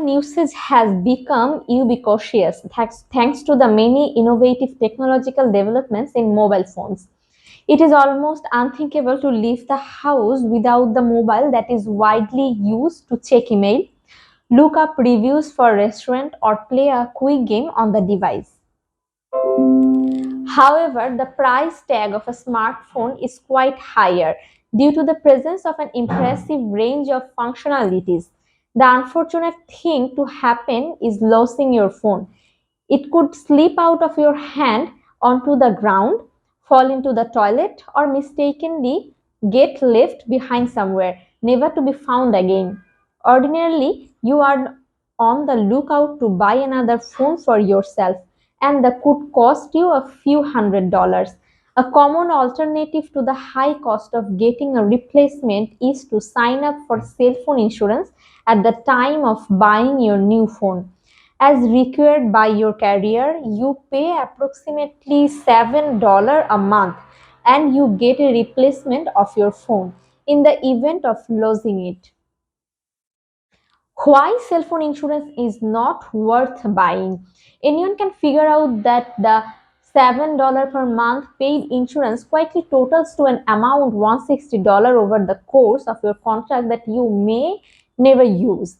phone usage has become ubiquitous thanks to the many innovative technological developments in mobile phones. It is almost unthinkable to leave the house without the mobile that is widely used to check email, look up reviews for restaurant, or play a quick game on the device. However, the price tag of a smartphone is quite higher due to the presence of an impressive range of functionalities. The unfortunate thing to happen is losing your phone. It could slip out of your hand onto the ground, fall into the toilet, or mistakenly get left behind somewhere, never to be found again. Ordinarily, you are on the lookout to buy another phone for yourself, and that could cost you a few $100s. A common alternative to the high cost of getting a replacement is to sign up for cell phone insurance at the time of buying your new phone. As required by your carrier, you pay approximately $7 a month and you get a replacement of your phone in the event of losing it. Why cell phone insurance is not worth buying? Anyone can figure out that the $7 per month paid insurance quietly totals to an amount $160 over the course of your contract that you may never use.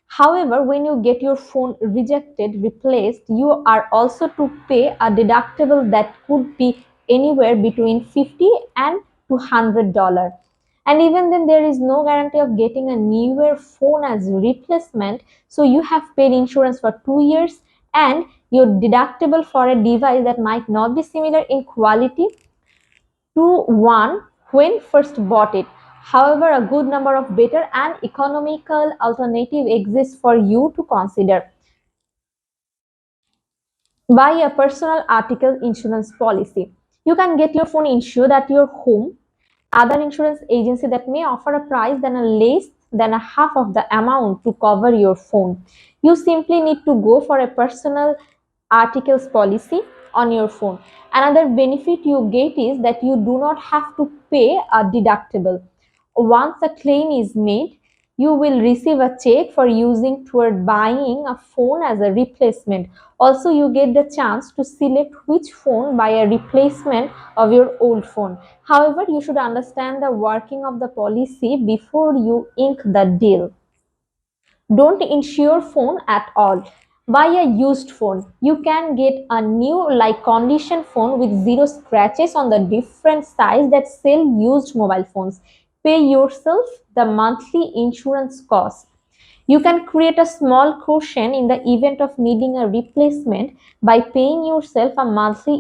However, when you get your phone rejected, replaced, you are also to pay a deductible that could be anywhere between $50 and $200. And even then, there is no guarantee of getting a newer phone as replacement. So you have paid insurance for 2 years and your deductible for a device that might not be similar in quality to one when first bought it. However, a good number of better and economical alternatives exist for you to consider. Buy a personal article insurance policy. You can get your phone insured at your home. Other insurance agency that may offer a price than a less than a half of the amount to cover your phone. You simply need to go for a personal articles policy on your phone. Another benefit you get is that you do not have to pay a deductible. Once a claim is made, you will receive a check for using toward buying a phone as a replacement. Also, you get the chance to select which phone buy a replacement of your old phone. However, you should understand the working of the policy before you ink the deal. Don't insure phone at all. Buy a used phone. You can get a new like condition phone with zero scratches on the different size that sell used mobile phones. Pay yourself the monthly insurance cost. You can create a small cushion in the event of needing a replacement by paying yourself a monthly